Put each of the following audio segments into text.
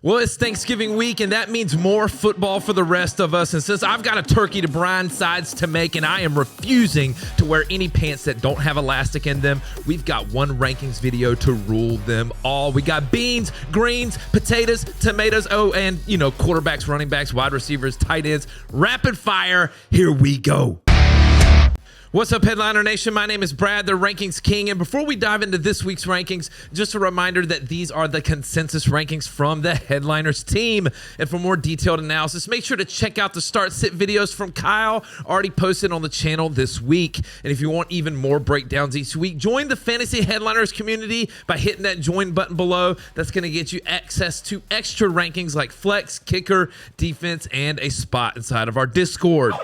Well, it's Thanksgiving week, and that means more football for the rest of us. And since I've got a turkey to brine, sides to make, and I am refusing to wear any pants that don't have elastic in them, we've got one rankings video to rule them all. We got beans, greens, potatoes, tomatoes, and, quarterbacks, running backs, wide receivers, tight ends. Rapid fire. Here we go. What's up, Headliner Nation? My name is Brad, the Rankings King. And before we dive into this week's rankings, just a reminder that these are the consensus rankings from the Headliners team. And for more detailed analysis, make sure to check out the start-sit videos from Kyle, already posted on the channel this week. And if you want even more breakdowns each week, join the Fantasy Headliners community by hitting that join button below. That's going to get you access to extra rankings like flex, kicker, defense, and a spot inside of our Discord.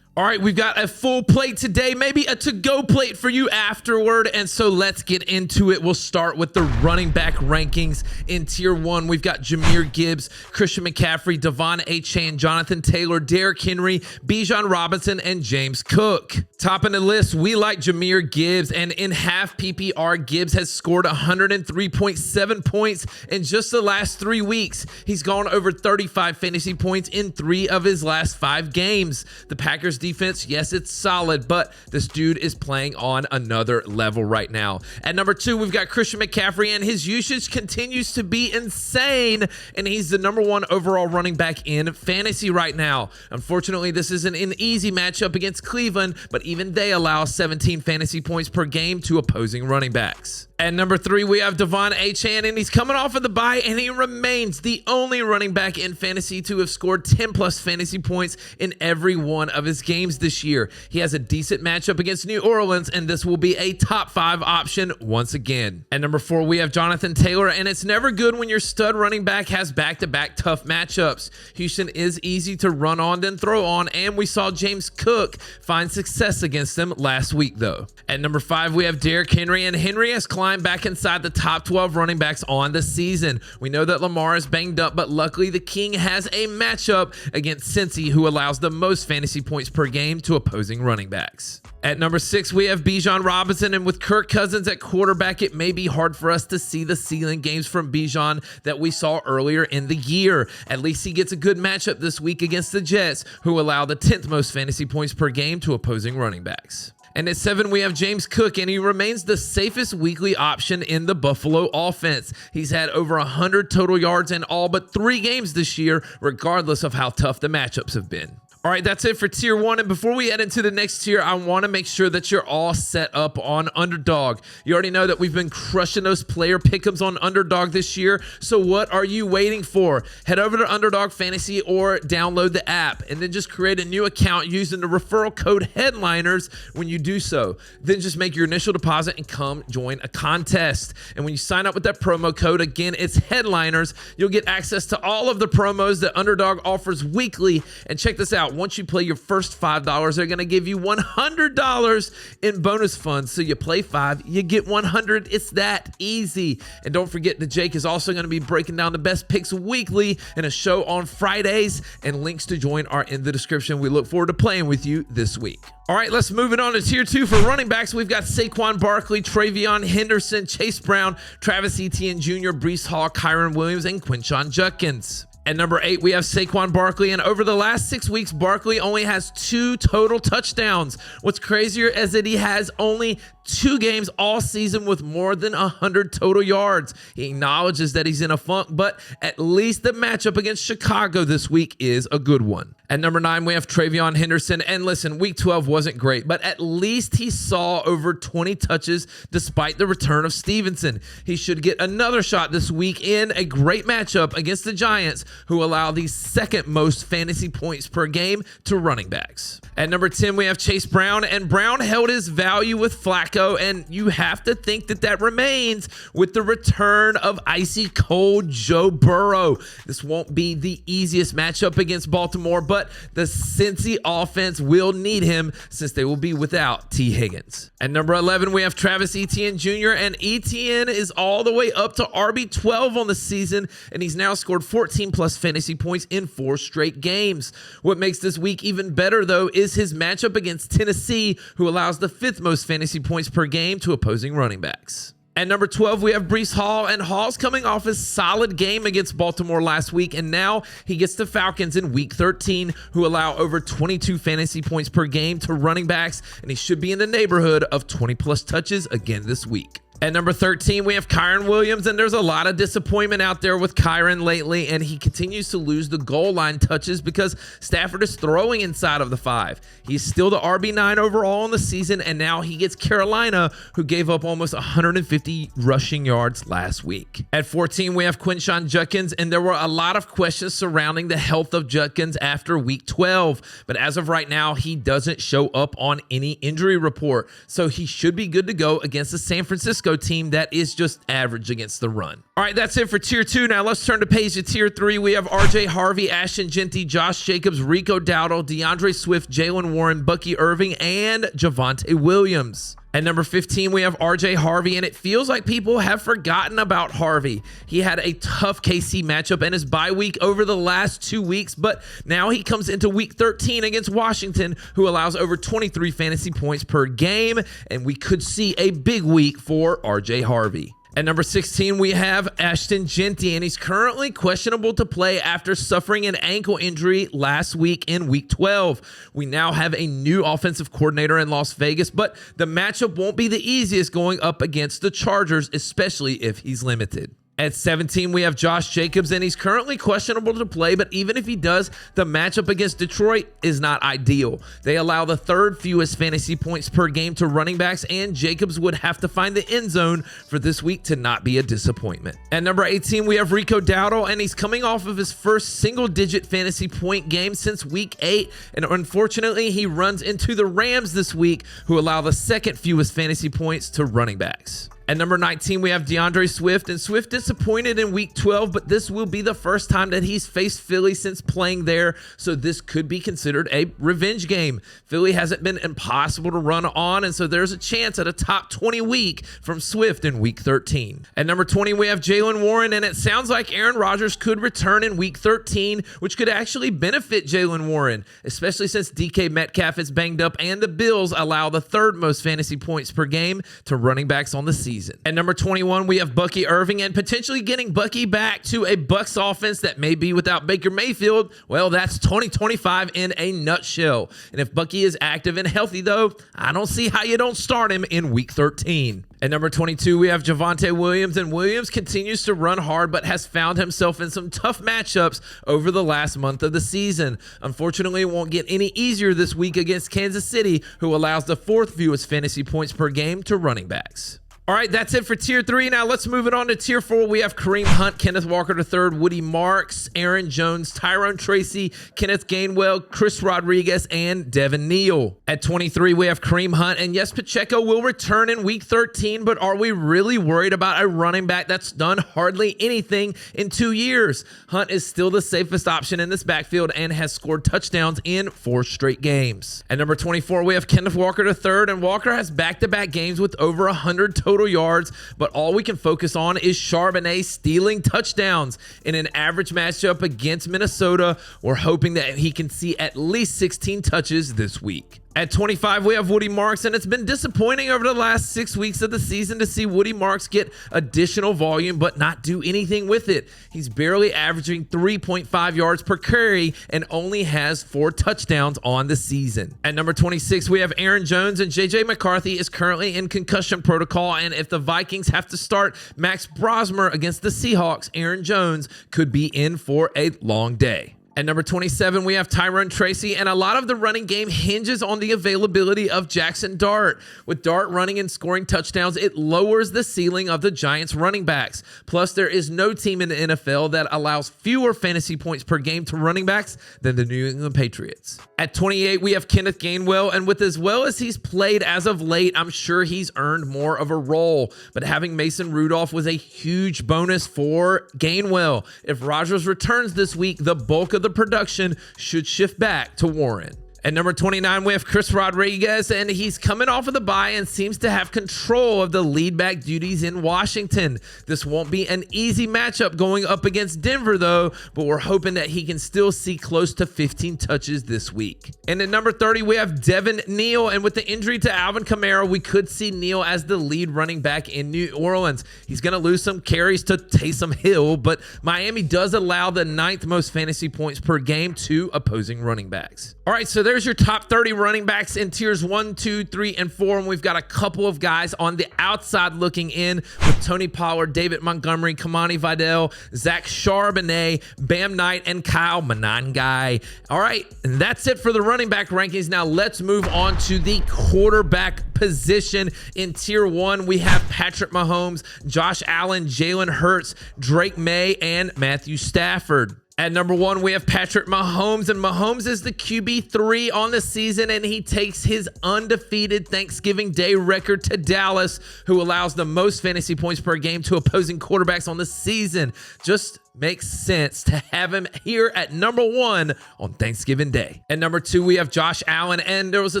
All right, we've got a full plate today, maybe a to-go plate for you afterward, and so let's get into it. We'll start with the running back rankings. In Tier 1, we've got Jahmyr Gibbs, Christian McCaffrey, De'Von Achane, Jonathan Taylor, Derrick Henry, Bijan Robinson, and James Cook. Topping the list, we like Jahmyr Gibbs, and in half PPR, Gibbs has scored 103.7 points in just the last 3 weeks. He's gone over 35 fantasy points in 3 of his last 5 games. The Packers defense, yes, it's solid, but this dude is playing on another level right now. At number 2, we've got Christian McCaffrey, and his usage continues to be insane, and he's the number 1 overall running back in fantasy right now. Unfortunately, this isn't an easy matchup against Cleveland, but even they allow 17 fantasy points per game to opposing running backs. At number 3, we have De'Von Achane, and he's coming off of the bye, and he remains the only running back in fantasy to have scored 10-plus fantasy points in every one of his games this year. He has a decent matchup against New Orleans, and this will be a top 5 option once again. At number 4, we have Jonathan Taylor, and it's never good when your stud running back has back-to-back tough matchups. Houston is easy to run on then throw on, and we saw James Cook find success against them last week, though. At number 5, we have Derrick Henry, and Henry has climbed back inside the top 12 running backs on the season. We know that Lamar is banged up, but luckily the King has a matchup against Cincy, who allows the most fantasy points per game to opposing running backs. At number 6, we have Bijan Robinson, and with Kirk Cousins at quarterback, it may be hard for us to see the ceiling games from Bijan that we saw earlier in the year. At least he gets a good matchup this week against the Jets, who allow the 10th most fantasy points per game to opposing running backs. And at 7, we have James Cook, and he remains the safest weekly option in the Buffalo offense. He's had over 100 total yards in all but 3 games this year, regardless of how tough the matchups have been. All right, that's it for Tier 1, and before we head into the next tier, I want to make sure that you're all set up on Underdog. You already know that we've been crushing those player pick'ems on Underdog this year, so what are you waiting for? Head over to Underdog Fantasy or download the app, and then just create a new account using the referral code HEADLINERS when you do so. Then just make your initial deposit and come join a contest. And when you sign up with that promo code, again, it's HEADLINERS, you'll get access to all of the promos that Underdog offers weekly. And check this out. Once you play your first $5, they're going to give you $100 in bonus funds. So you play 5, you get 100. It's that easy. And don't forget that Jake is also going to be breaking down the best picks weekly in a show on Fridays, and links to join are in the description. We look forward to playing with you this week. All right, let's move it on to Tier 2 for running backs. We've got Saquon Barkley, Travion Henderson, Chase Brown, Travis Etienne Jr., Breece Hall, Kyron Williams, and Quinshon Judkins. At number 8, we have Saquon Barkley, and over the last 6 weeks, Barkley only has 2 total touchdowns. What's crazier is that he has only 2 games all season with more than 100 total yards. He acknowledges that he's in a funk, but at least the matchup against Chicago this week is a good one. At number 9, we have Travion Henderson, and listen, week 12 wasn't great, but at least he saw over 20 touches despite the return of Stevenson. He should get another shot this week in a great matchup against the Giants, who allow the 2nd most fantasy points per game to running backs. At number 10, we have Chase Brown, and Brown held his value with Flacco, and you have to think that that remains with the return of icy cold Joe Burrow. This won't be the easiest matchup against Baltimore, but the Cincy offense will need him since they will be without T. Higgins. At number 11, we have Travis Etienne Jr., and Etienne is all the way up to RB12 on the season, and he's now scored 14-plus fantasy points in 4 straight games. What makes this week even better, though, is his matchup against Tennessee, who allows the 5th most fantasy points per game to opposing running backs. At number 12, we have Breece Hall, and Hall's coming off a solid game against Baltimore last week, and now he gets the Falcons in Week 13, who allow over 22 fantasy points per game to running backs, and he should be in the neighborhood of 20-plus touches again this week. At number 13, we have Kyren Williams, and there's a lot of disappointment out there with Kyren lately, and he continues to lose the goal line touches because Stafford is throwing inside of the 5. He's still the RB9 overall in the season, and now he gets Carolina, who gave up almost 150 rushing yards last week. At 14, we have Quinshon Judkins, and there were a lot of questions surrounding the health of Judkins after Week 12, but as of right now, he doesn't show up on any injury report, so he should be good to go against the San Francisco team that is just average against the run. All right, that's it for tier 2. Now let's turn the page to tier 3. We have RJ Harvey, Ashton Jeanty, Josh Jacobs, Rico Dowdle, DeAndre Swift, Jaylen Warren, Bucky Irving, and Javonte Williams. At number 15, we have RJ Harvey, and it feels like people have forgotten about Harvey. He had a tough KC matchup and his bye week over the last 2 weeks, but now he comes into Week 13 against Washington, who allows over 23 fantasy points per game, and we could see a big week for RJ Harvey. At number 16, we have Ashton Jeanty, and he's currently questionable to play after suffering an ankle injury last week in Week 12. We now have a new offensive coordinator in Las Vegas, but the matchup won't be the easiest going up against the Chargers, especially if he's limited. At 17, we have Josh Jacobs, and he's currently questionable to play, but even if he does, the matchup against Detroit is not ideal. They allow the 3rd fewest fantasy points per game to running backs, and Jacobs would have to find the end zone for this week to not be a disappointment. At number 18, we have Rico Dowdle, and he's coming off of his first single-digit fantasy point game since Week 8, and unfortunately, he runs into the Rams this week, who allow the 2nd fewest fantasy points to running backs. At number 19, we have DeAndre Swift, and Swift disappointed in Week 12, but this will be the first time that he's faced Philly since playing there, so this could be considered a revenge game. Philly hasn't been impossible to run on, and so there's a chance at a top 20 week from Swift in Week 13. At number 20, we have Jaylen Warren, and it sounds like Aaron Rodgers could return in Week 13, which could actually benefit Jaylen Warren, especially since DK Metcalf is banged up, and the Bills allow the 3rd most fantasy points per game to running backs on the season. At number 21, we have Bucky Irving, and potentially getting Bucky back to a Bucs offense that may be without Baker Mayfield. Well, that's 2025 in a nutshell. And if Bucky is active and healthy, though, I don't see how you don't start him in Week 13. At number 22, we have Javonte Williams, and Williams continues to run hard but has found himself in some tough matchups over the last month of the season. Unfortunately, it won't get any easier this week against Kansas City, who allows the 4th fewest fantasy points per game to running backs. All right, that's it for tier 3. Now let's move it on to tier 4. We have Kareem Hunt, Kenneth Walker III, Woody Marks, Aaron Jones, Tyrone Tracy, Kenneth Gainwell, Chris Rodriguez, and Devin Neal. At 23, we have Kareem Hunt, and yes, Pacheco will return in Week 13, but are we really worried about a running back that's done hardly anything in 2 years? Hunt is still the safest option in this backfield and has scored touchdowns in 4 straight games. At number 24, we have Kenneth Walker III, and Walker has back-to-back games with over 100 total yards, but all we can focus on is Charbonnet stealing touchdowns in an average matchup against Minnesota. We're hoping that he can see at least 16 touches this week. At 25, we have Woody Marks, and it's been disappointing over the last 6 weeks of the season to see Woody Marks get additional volume but not do anything with it. He's barely averaging 3.5 yards per carry and only has 4 touchdowns on the season. At number 26, we have Aaron Jones, and JJ McCarthy is currently in concussion protocol, and if the Vikings have to start Max Brosmer against the Seahawks, Aaron Jones could be in for a long day. At number 27, we have Tyrone Tracy, and a lot of the running game hinges on the availability of Jackson Dart. With Dart running and scoring touchdowns, it lowers the ceiling of the Giants' running backs. Plus, there is no team in the NFL that allows fewer fantasy points per game to running backs than the New England Patriots. At 28, we have Kenneth Gainwell, and with as well as he's played as of late, I'm sure he's earned more of a role. But having Mason Rudolph was a huge bonus for Gainwell. If Rodgers returns this week, the bulk of the production should shift back to Warren. At number 29, we have Chris Rodriguez, and he's coming off of the bye and seems to have control of the lead back duties in Washington. This won't be an easy matchup going up against Denver, though, but we're hoping that he can still see close to 15 touches this week. And at number 30, we have Devin Neal, and with the injury to Alvin Kamara, we could see Neal as the lead running back in New Orleans. He's going to lose some carries to Taysom Hill, but Miami does allow the 9th most fantasy points per game to opposing running backs. All right, so there's your top 30 running backs in tiers 1, 2, 3, and 4. And we've got a couple of guys on the outside looking in with Tony Pollard, David Montgomery, Kamani Vidal, Zach Charbonnet, Bam Knight, and Kyle Monangai. All right, and that's it for the running back rankings. Now let's move on to the quarterback position. In tier 1, we have Patrick Mahomes, Josh Allen, Jalen Hurts, Drake May, and Matthew Stafford. At number 1, we have Patrick Mahomes, and Mahomes is the QB3 on the season, and he takes his undefeated Thanksgiving Day record to Dallas, who allows the most fantasy points per game to opposing quarterbacks on the season. Just makes sense to have him here at number 1 on Thanksgiving Day. At number 2, we have Josh Allen, and there was a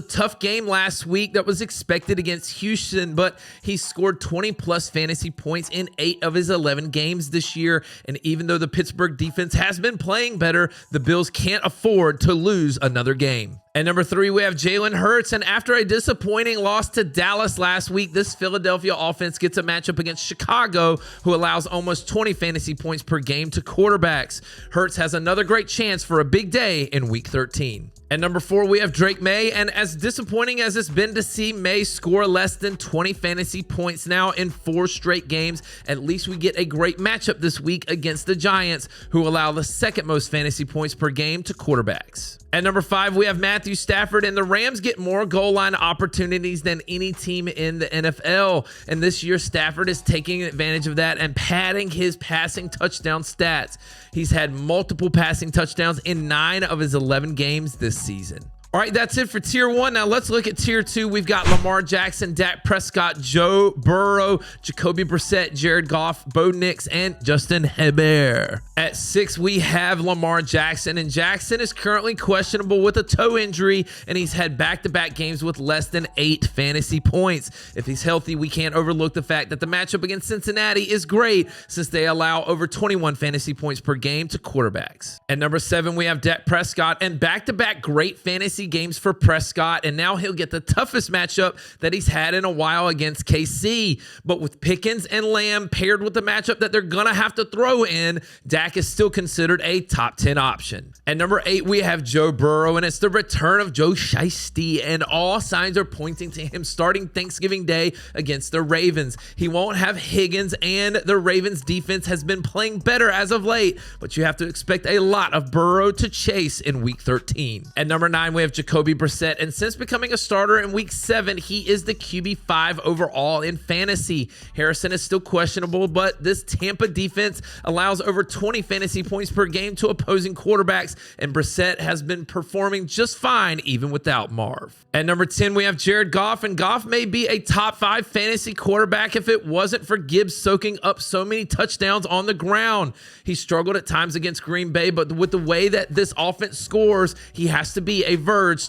tough game last week that was expected against Houston, but he scored 20 plus fantasy points in 8 of his 11 games this year. And even though the Pittsburgh defense has been playing better, the Bills can't afford to lose another game. At number 3, we have Jalen Hurts, and after a disappointing loss to Dallas last week, this Philadelphia offense gets a matchup against Chicago, who allows almost 20 fantasy points per game to quarterbacks. Hurts has another great chance for a big day in Week 13. At number 4, we have Drake May, and as disappointing as it's been to see May score less than 20 fantasy points now in 4 straight games, at least we get a great matchup this week against the Giants, who allow the 2nd most fantasy points per game to quarterbacks. At number 5, we have Matthew Stafford, and the Rams get more goal line opportunities than any team in the NFL. And this year, Stafford is taking advantage of that and padding his passing touchdown stats. He's had multiple passing touchdowns in 9 of his 11 games this season. All right, that's it for tier 1. Now let's look at tier 2. We've got Lamar Jackson, Dak Prescott, Joe Burrow, Jacoby Brissett, Jared Goff, Bo Nix, and Justin Herbert. At 6, we have Lamar Jackson, and Jackson is currently questionable with a toe injury, and he's had back-to-back games with less than 8 fantasy points. If he's healthy, we can't overlook the fact that the matchup against Cincinnati is great, since they allow over 21 fantasy points per game to quarterbacks. At number 7, we have Dak Prescott, and back-to-back great fantasy games for Prescott, and now he'll get the toughest matchup that he's had in a while against KC. But with Pickens and Lamb paired with the matchup that they're gonna have to throw in, Dak is still considered a top 10 option. At number 8, we have Joe Burrow, and it's the return of Joe Shiesty, and all signs are pointing to him starting Thanksgiving Day against the Ravens. He won't have Higgins, and the Ravens defense has been playing better as of late, but you have to expect a lot of Burrow to chase in Week 13. At number 9, we have Jacoby Brissett, and since becoming a starter in Week 7, he is the QB5 overall in fantasy. Harrison is still questionable, but this Tampa defense allows over 20 fantasy points per game to opposing quarterbacks, and Brissett has been performing just fine even without Marv. At number 10, we have Jared Goff, and Goff may be a top 5 fantasy quarterback if it wasn't for Gibbs soaking up so many touchdowns on the ground. He struggled at times against Green Bay, but with the way that this offense scores, he has to be a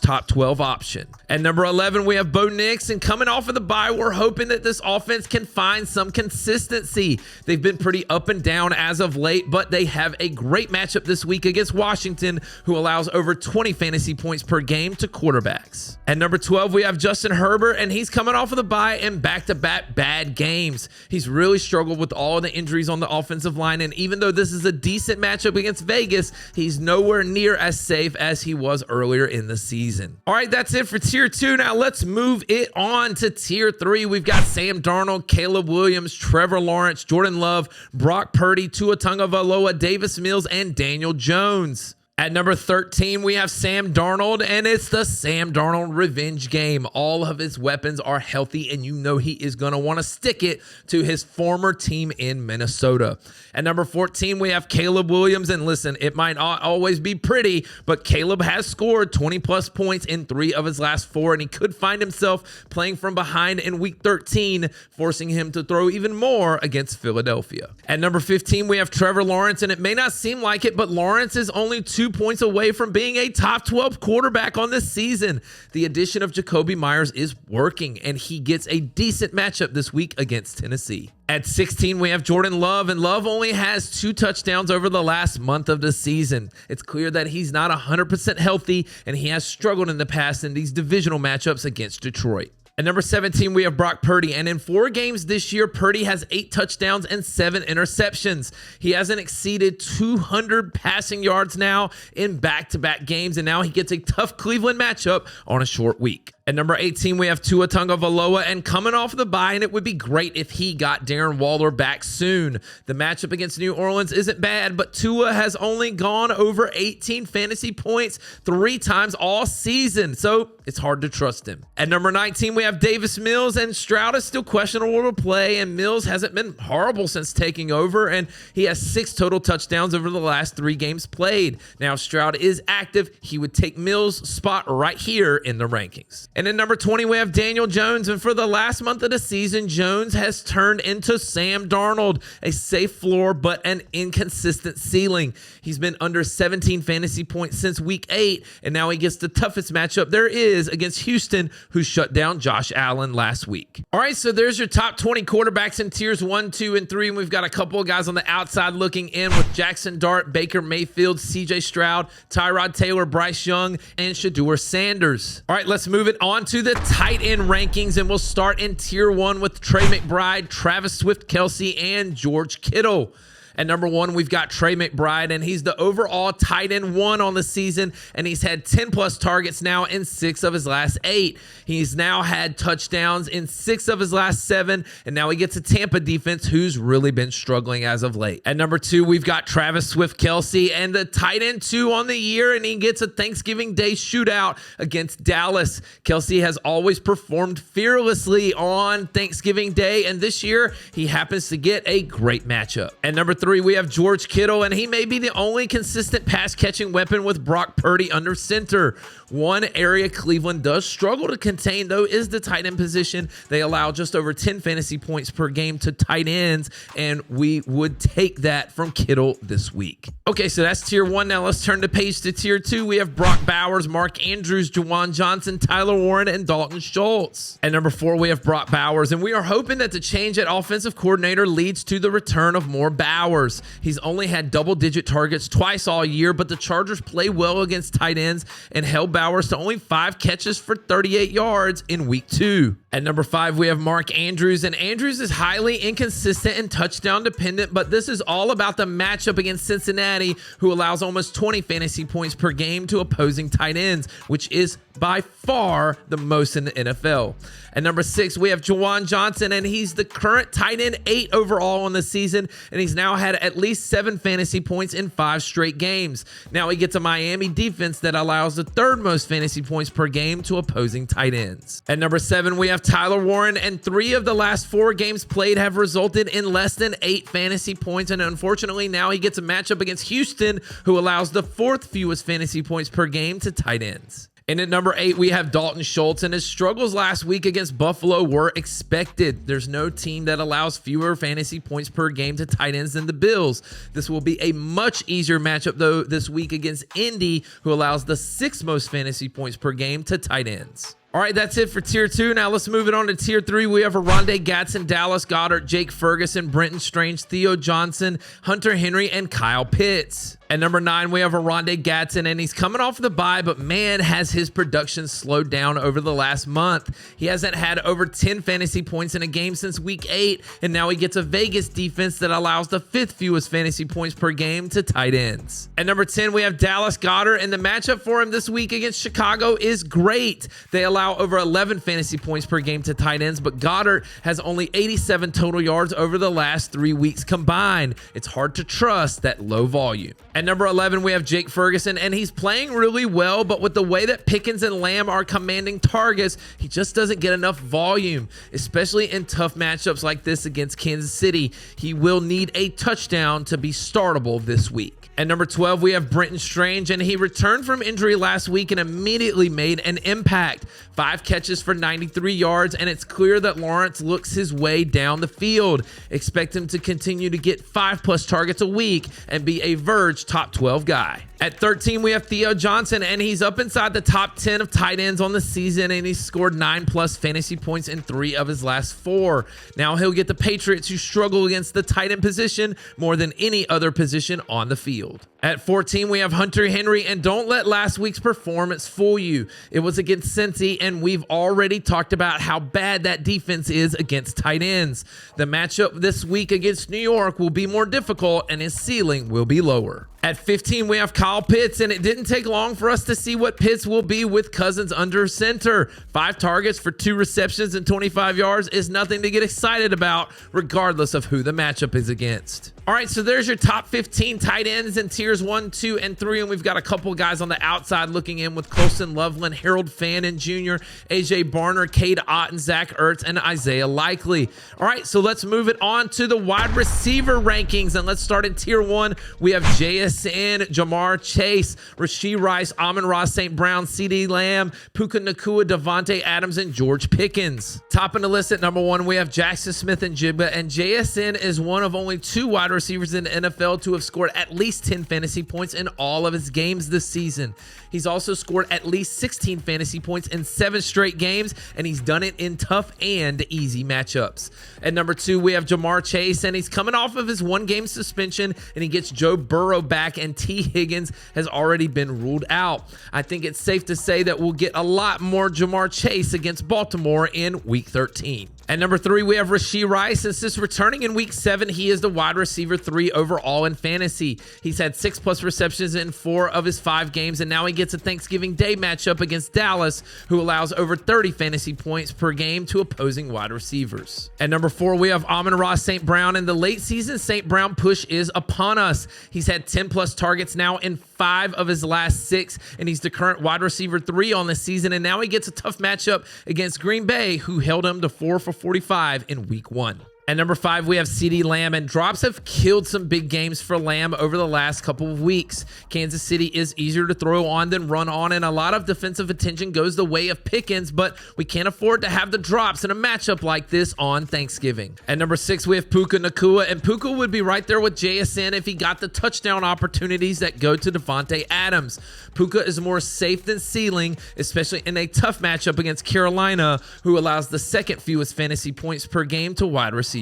top 12 option. At number 11, we have Bo Nix, and coming off of the bye, we're hoping that this offense can find some consistency. They've been pretty up and down as of late, but they have a great matchup this week against Washington, who allows over 20 fantasy points per game to quarterbacks. At number 12, we have Justin Herbert, and he's coming off of the bye and back-to-back bad games. He's really struggled with all the injuries on the offensive line, and even though this is a decent matchup against Vegas, he's nowhere near as safe as he was earlier in the season. All right, that's it for tier 2. Now let's move it on to tier 3. We've got Sam Darnold, Caleb Williams, Trevor Lawrence, Jordan Love, Brock Purdy, Tua Tagovailoa, Davis Mills, and Daniel Jones. At number 13, we have Sam Darnold, and it's the Sam Darnold revenge game. All of his weapons are healthy, and you know he is going to want to stick it to his former team in Minnesota. At number 14, we have Caleb Williams, and listen, it might not always be pretty, but Caleb has scored 20-plus points in 3 of his last 4, and he could find himself playing from behind in Week 13, forcing him to throw even more against Philadelphia. At number 15, we have Trevor Lawrence, and it may not seem like it, but Lawrence is only 2 2 points away from being a top 12 quarterback on this season. The addition of Jakobi Meyers is working, and he gets a decent matchup this week against Tennessee. At 16, we have Jordan Love, and Love only has 2 touchdowns over the last month of the season. It's clear that he's not 100% healthy, and he has struggled in the past in these divisional matchups against Detroit. At number 17, we have Brock Purdy, and in 4 games this year, Purdy has 8 touchdowns and 7 interceptions. He hasn't exceeded 200 passing yards now in back-to-back games, and now he gets a tough Cleveland matchup on a short week. At number 18, we have Tua Tagovailoa, and coming off the bye, and it would be great if he got Darren Waller back soon. The matchup against New Orleans isn't bad, but Tua has only gone over 18 fantasy points 3 times all season, so it's hard to trust him. At number 19, we have Davis Mills, and Stroud is still questionable to play, and Mills hasn't been horrible since taking over, and he has 6 total touchdowns over the last 3 games played. Now, if Stroud is active, he would take Mills' spot right here in the rankings. And at number 20, we have Daniel Jones. And for the last month of the season, Jones has turned into Sam Darnold, a safe floor but an inconsistent ceiling. He's been under 17 fantasy points since week 8, and now he gets the toughest matchup there is against Houston, who shut down Josh Allen last week. All right, so there's your top 20 quarterbacks in tiers 1, 2, and 3. And we've got a couple of guys on the outside looking in with Jackson Dart, Baker Mayfield, CJ Stroud, Tyrod Taylor, Bryce Young, and Shedeur Sanders. All right, let's move it on to the tight end rankings, and we'll start in tier 1 with Trey McBride, Travis Swift, Kelsey, and George Kittle. At number 1, we've got Trey McBride, and he's the overall tight end 1 on the season, and he's had 10-plus targets now in 6 of his last 8. He's now had touchdowns in 6 of his last 7, and now he gets a Tampa defense who's really been struggling as of late. At number 2, we've got Travis Swift Kelsey, and the tight end 2 on the year, and he gets a Thanksgiving Day shootout against Dallas. Kelsey has always performed fearlessly on Thanksgiving Day, and this year he happens to get a great matchup. At number 3, we have George Kittle, and he may be the only consistent pass-catching weapon with Brock Purdy under center. One area Cleveland does struggle to contain, though, is the tight end position. They allow just over 10 fantasy points per game to tight ends, and we would take that from Kittle this week. Okay, so that's tier 1. Now let's turn the page to tier 2. We have Brock Bowers, Mark Andrews, Juwan Johnson, Tyler Warren, and Dalton Schultz. At number 4, we have Brock Bowers, and we are hoping that the change at offensive coordinator leads to the return of more Bowers. He's only had double-digit targets twice all year, but the Chargers play well against tight ends and held Bowers to only 5 catches for 38 yards in week 2. At number 5, we have Mark Andrews, and Andrews is highly inconsistent and touchdown dependent, but this is all about the matchup against Cincinnati, who allows almost 20 fantasy points per game to opposing tight ends, which is by far the most in the NFL. At number 6, we have Juwan Johnson, and he's the current tight end 8 overall on the season, and he's now had at least 7 fantasy points in 5 straight games. Now he gets a Miami defense that allows the 3rd most fantasy points per game to opposing tight ends. At number 7, we have Tyler Warren, and 3 of the last 4 games played have resulted in less than 8 fantasy points, and unfortunately now he gets a matchup against Houston, who allows the 4th fewest fantasy points per game to tight ends. And at number 8, we have Dalton Schultz, and his struggles last week against Buffalo were expected. There's no team that allows fewer fantasy points per game to tight ends than the Bills. This will be a much easier matchup, though, this week against Indy, who allows the 6th most fantasy points per game to tight ends. All right, that's it for tier 2. Now let's move it on to tier 3. We have Oronde Gadsden, Dallas Goedert, Jake Ferguson, Brenton Strange, Theo Johnson, Hunter Henry, and Kyle Pitts. At number 9, we have Oronde Gadsden, and he's coming off the bye, but man, has his production slowed down over the last month. He hasn't had over 10 fantasy points in a game since week 8, and now he gets a Vegas defense that allows the 5th fewest fantasy points per game to tight ends. At number 10, we have Dallas Goedert, and the matchup for him this week against Chicago is great. They allow over 11 fantasy points per game to tight ends, but Goedert has only 87 total yards over the last 3 weeks combined. It's hard to trust that low volume. At number 11, we have Jake Ferguson, and he's playing really well, but with the way that Pickens and Lamb are commanding targets, he just doesn't get enough volume, especially in tough matchups like this against Kansas City. He will need a touchdown to be startable this week. At number 12, we have Brenton Strange, and he returned from injury last week and immediately made an impact. 5 catches for 93 yards, and it's clear that Lawrence looks his way down the field. Expect him to continue to get 5+ targets a week and be a Verge top 12 guy. At 13, we have Theo Johnson, and he's up inside the top 10 of tight ends on the season, and he's scored 9+ fantasy points in 3 of his last 4. Now he'll get the Patriots, who struggle against the tight end position more than any other position on the field. At 14, we have Hunter Henry, and don't let last week's performance fool you. It was against Cincy, and we've already talked about how bad that defense is against tight ends. The matchup this week against New York will be more difficult, and his ceiling will be lower. At 15, we have Kyle Pitts, and it didn't take long for us to see what Pitts will be with Cousins under center. 5 targets for 2 receptions and 25 yards is nothing to get excited about, regardless of who the matchup is against. All right, so there's your top 15 tight ends in tiers 1, 2, and 3, and we've got a couple guys on the outside looking in with Colston Loveland, Harold Fannin Jr., A.J. Barner, Cade Otton, Zach Ertz, and Isaiah Likely. All right, so let's move it on to the wide receiver rankings, and let's start in tier 1. We have JSN, Jamar Chase, Rashee Rice, Amon-Ra St. Brown, CeeDee Lamb, Puka Nacua, Davante Adams, and George Pickens. Topping the list at number 1, we have Jackson Smith-Njigba, and JSN is one of only 2 wide receivers in the NFL to have scored at least 10 fantasy points in all of his games this season. He's also scored at least 16 fantasy points in 7 straight games, and he's done it in tough and easy matchups. At number 2, we have Jamar Chase, and he's coming off of his 1-game suspension, and he gets Joe Burrow back, and T. Higgins has already been ruled out. I think it's safe to say that we'll get a lot more Jamar Chase against Baltimore in Week 13. At number 3, we have Rashee Rice, and since returning in Week 7, he is the wide receiver 3 overall in fantasy. He's had 6+ receptions in 4 of his 5 games, and now he gets a Thanksgiving Day matchup against Dallas, who allows over 30 fantasy points per game to opposing wide receivers. At number 4, we have Amon-Ra St. Brown, and the late season St. Brown push is upon us. He's had 10+ targets now in 5 of his last 6, and he's the current wide receiver 3 on the season, and now he gets a tough matchup against Green Bay, who held him to 4 for 45 in Week 1. At number 5, we have CeeDee Lamb, and drops have killed some big games for Lamb over the last couple of weeks. Kansas City is easier to throw on than run on, and a lot of defensive attention goes the way of Pickens, but we can't afford to have the drops in a matchup like this on Thanksgiving. At number 6, we have Puka Nacua, and Puka would be right there with JSN if he got the touchdown opportunities that go to Davante Adams. Puka is more safe than ceiling, especially in a tough matchup against Carolina, who allows the second fewest fantasy points per game to wide receivers.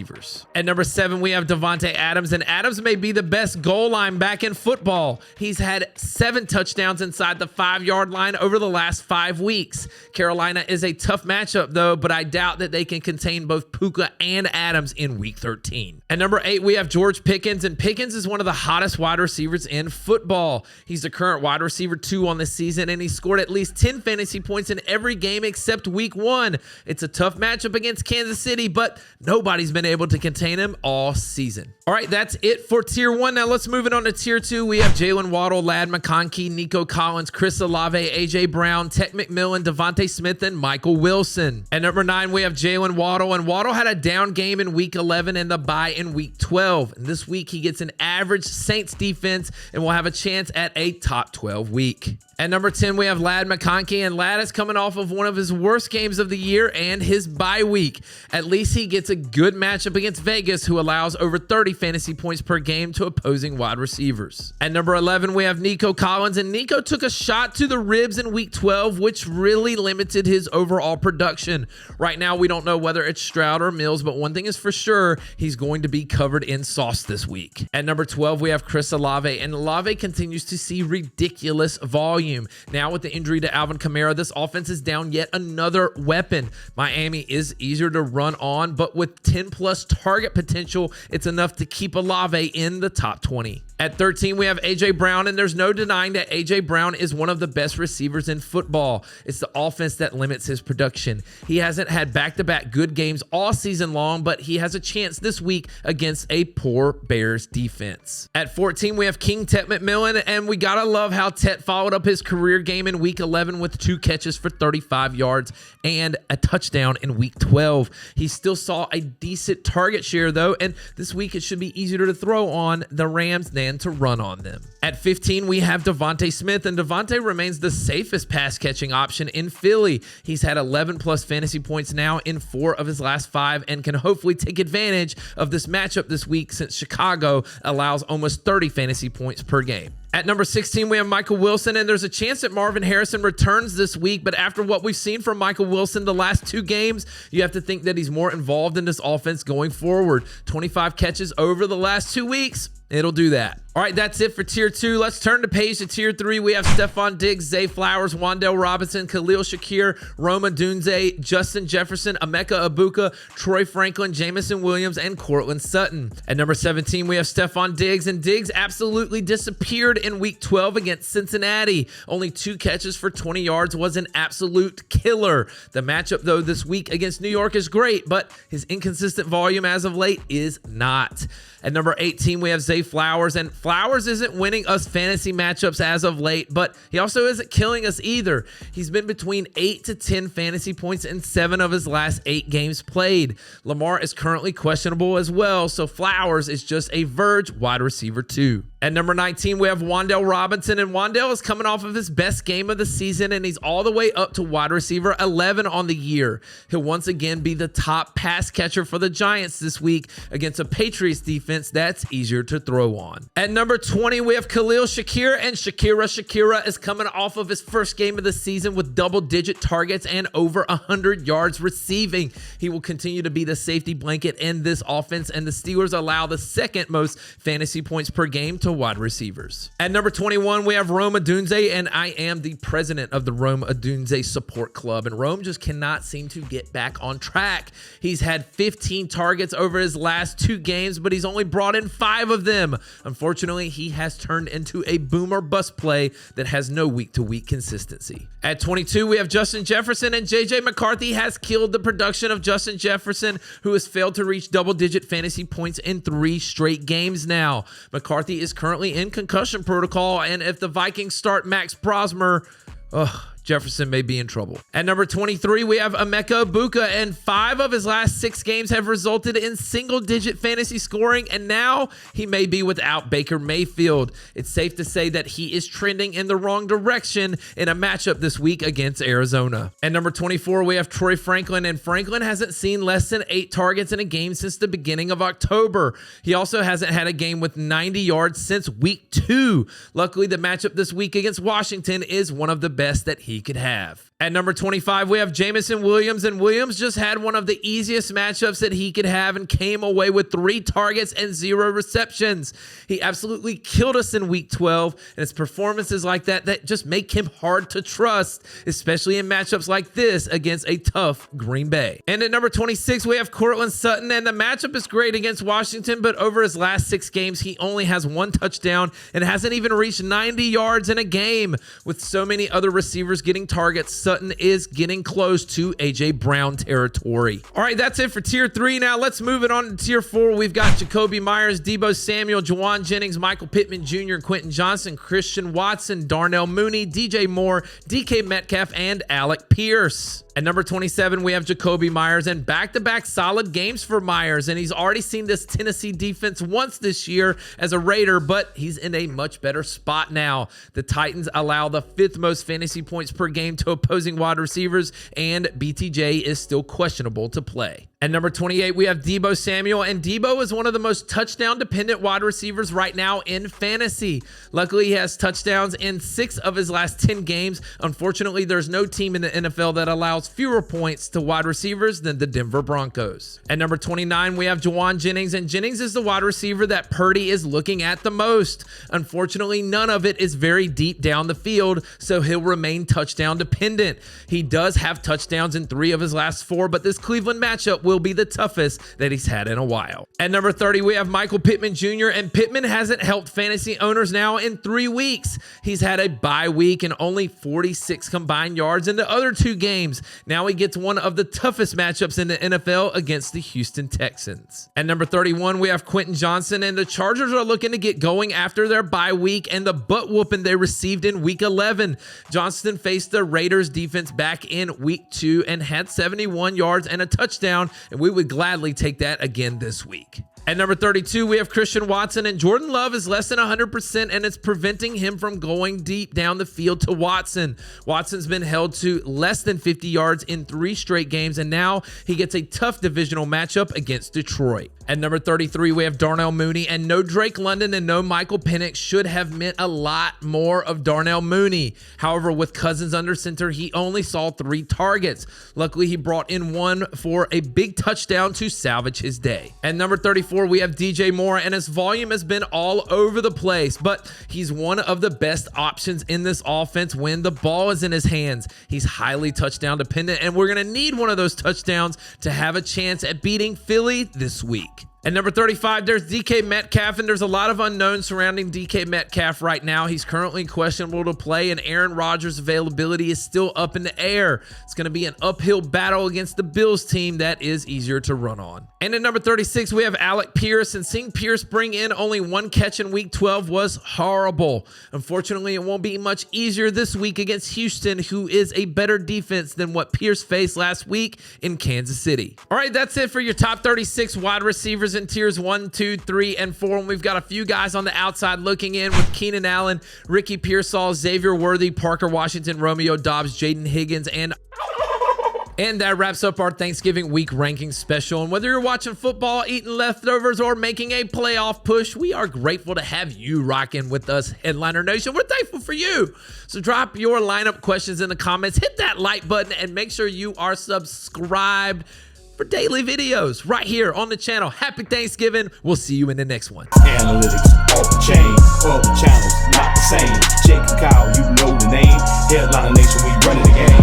At number 7, we have Davante Adams, and Adams may be the best goal line back in football. He's had 7 touchdowns inside the 5-yard line over the last 5 weeks. Carolina is a tough matchup, though, but I doubt that they can contain both Puka and Adams in Week 13. At number 8, we have George Pickens, and Pickens is one of the hottest wide receivers in football. He's the current wide receiver 2 on the season, and he scored at least 10 fantasy points in every game except Week 1. It's a tough matchup against Kansas City, but nobody's been able to contain him all season. All right, that's it for tier 1. Now let's move it on to tier 2. We have Jalen Waddle, Ladd McConkey, Nico Collins, Chris Olave, A.J. Brown, Ted McMillan, Devontae Smith, and Michael Wilson. At number 9, we have Jalen Waddle, and Waddle had a down game in Week 11 and the bye in Week 12. And this week, he gets an average Saints defense and will have a chance at a top 12 week. At number 10, we have Ladd McConkey, and Ladd is coming off of one of his worst games of the year and his bye week. At least he gets a good matchup against Vegas, who allows over 30 fantasy points per game to opposing wide receivers. At number 11, we have Nico Collins, and Nico took a shot to the ribs in Week 12, which really limited his overall production. Right now, we don't know whether it's Stroud or Mills, but one thing is for sure, he's going to be covered in sauce this week. At number 12, we have Chris Olave, and Olave continues to see ridiculous volume. Now with the injury to Alvin Kamara, this offense is down yet another weapon. Miami is easier to run on, but with 10+ target potential, it's enough to keep Olave in the top 20. At 13, we have A.J. Brown, and there's no denying that A.J. Brown is one of the best receivers in football. It's the offense that limits his production. He hasn't had back-to-back good games all season long, but he has a chance this week against a poor Bears defense. At 14, we have King Ted McMillan, and we gotta love how Ted followed up his his career game in week 11 with 2 catches for 35 yards and a touchdown in week 12. He still saw a decent target share though, and this week it should be easier to throw on the Rams than to run on them. At 15, we have Devontae Smith, and Devontae remains the safest pass catching option in Philly. He's had 11 plus fantasy points now in 4 of his last 5 and can hopefully take advantage of this matchup this week since Chicago allows almost 30 fantasy points per game. At number 16, we have Michael Wilson, and there's a chance that Marvin Harrison returns this week, but after what we've seen from Michael Wilson the last 2 games, you have to think that he's more involved in this offense going forward. 25 catches over the last 2 weeks. It'll do that. All right, that's it for Tier 2. Let's turn the page to Tier 3. We have Stephon Diggs, Zay Flowers, Wan'Dale Robinson, Khalil Shakir, Rome Odunze, Justin Jefferson, Emeka Egbuka, Troy Franklin, Jameson Williams, and Courtland Sutton. At number 17, we have Stephon Diggs, and Diggs absolutely disappeared in Week 12 against Cincinnati. Only 2 catches for 20 yards was an absolute killer. The matchup, though, this week against New York is great, but his inconsistent volume as of late is not. At number 18, we have Zay Flowers, and Flowers isn't winning us fantasy matchups as of late, but he also isn't killing us either. He's been between 8 to 10 fantasy points in 7 of his last 8 games played. Lamar is currently questionable as well, so Flowers is just a Verge wide receiver 2. At number 19, we have Wan'Dale Robinson, and Wan'Dale is coming off of his best game of the season, and he's all the way up to wide receiver 11 on the year. He'll once again be the top pass catcher for the Giants this week against a Patriots defense that's easier to throw on. At number 20, we have Khalil Shakir, and Shakira is coming off of his first game of the season with double-digit targets and over 100 yards receiving. He will continue to be the safety blanket in this offense, and the Steelers allow the second most fantasy points per game to wide receivers. At number 21, we have Rome Odunze, and I am the president of the Rome Odunze Support Club, and Rome just cannot seem to get back on track. He's had 15 targets over his last 2 games, but he's only brought in 5 of them. Unfortunately, he has turned into a boom or bust play that has no week-to-week consistency. At 22, we have Justin Jefferson, and JJ McCarthy has killed the production of Justin Jefferson, who has failed to reach double-digit fantasy points in 3 straight games now. McCarthy is currently in concussion protocol, and if the Vikings start Max Prosmer, Jefferson may be in trouble. At number 23, we have Emeka Egbuka, and 5 of his last 6 games have resulted in single-digit fantasy scoring, and now he may be without Baker Mayfield. It's safe to say that he is trending in the wrong direction in a matchup this week against Arizona. At number 24, we have Troy Franklin, and Franklin hasn't seen less than 8 targets in a game since the beginning of October. He also hasn't had a game with 90 yards since week 2. Luckily, the matchup this week against Washington is one of the best that he could have. At number 25, we have Jameson Williams, and Williams just had one of the easiest matchups that he could have and came away with 3 targets and 0 receptions. He absolutely killed us in week 12, and it's performances like that just make him hard to trust, especially in matchups like this against a tough Green Bay. And at number 26, we have Courtland Sutton, and the matchup is great against Washington, but over his last 6 games, he only has 1 touchdown and hasn't even reached 90 yards in a game. With so many other receivers getting targets, Sutton is getting close to A.J. Brown territory. All right, that's it for Tier 3. Now let's move it on to Tier 4. We've got Jakobi Meyers, Deebo Samuel, Juwan Jennings, Michael Pittman Jr., Quentin Johnson, Christian Watson, Darnell Mooney, DJ Moore, DK Metcalf, and Alec Pierce. At number 27, we have Jakobi Meyers, and back-to-back solid games for Meyers, and he's already seen this Tennessee defense once this year as a Raider, but he's in a much better spot now. The Titans allow the 5th most fantasy points per game to opposing wide receivers, and BTJ is still questionable to play. At number 28, we have Deebo Samuel, and Deebo is one of the most touchdown-dependent wide receivers right now in fantasy. Luckily, he has touchdowns in 6 of his last 10 games. Unfortunately, there's no team in the NFL that allows fewer points to wide receivers than the Denver Broncos. At number 29, we have Juwan Jennings, and Jennings is the wide receiver that Purdy is looking at the most. Unfortunately, none of it is very deep down the field, so he'll remain touchdown-dependent. He does have touchdowns in 3 of his last 4, but this Cleveland matchup will be the toughest that he's had in a while. At number 30, we have Michael Pittman Jr., and Pittman hasn't helped fantasy owners now in 3 weeks. He's had a bye week and only 46 combined yards in the other 2 games. Now he gets one of the toughest matchups in the NFL against the Houston Texans. At number 31, we have Quentin Johnson, and the Chargers are looking to get going after their bye week and the butt whooping they received in week 11. Johnston faced the Raiders defense back in week 2 and had 71 yards and a touchdown, and we would gladly take that again this week. At number 32, we have Christian Watson, and Jordan Love is less than 100%, and it's preventing him from going deep down the field to Watson. Watson's been held to less than 50 yards in 3 straight games, and now he gets a tough divisional matchup against Detroit. At number 33, we have Darnell Mooney, and no Drake London and no Michael Penix should have meant a lot more of Darnell Mooney. However, with Cousins under center, he only saw 3 targets. Luckily, he brought in one for a big touchdown to salvage his day. At number 34, we have DJ Moore, and his volume has been all over the place, but he's one of the best options in this offense when the ball is in his hands. He's highly touchdown dependent, and we're going to need one of those touchdowns to have a chance at beating Philly this week. At number 35, there's DK Metcalf, and there's a lot of unknowns surrounding DK Metcalf right now. He's currently questionable to play, and Aaron Rodgers' availability is still up in the air. It's going to be an uphill battle against the Bills team that is easier to run on. And at number 36, we have Alec Pierce, and seeing Pierce bring in only 1 catch in week 12 was horrible. Unfortunately, it won't be much easier this week against Houston, who is a better defense than what Pierce faced last week in Kansas City. All right, that's it for your top 36 wide receivers in tiers 1, 2, 3, and 4. And we've got a few guys on the outside looking in with Keenan Allen, Ricky Pearsall, Xavier Worthy, Parker Washington, Romeo Doubs, Jaden Higgins, and that wraps up our Thanksgiving week ranking special. And whether you're watching football, eating leftovers, or making a playoff push, we are grateful to have you rocking with us, Headliner Nation. We're thankful for you. So drop your lineup questions in the comments, hit that like button, and make sure you are subscribed for daily videos right here on the channel. Happy Thanksgiving. We'll see you in the next one. Analytics off the chain, other channels not the same. Jake and Kyle, you know the name. Headliner Nation, we running the game.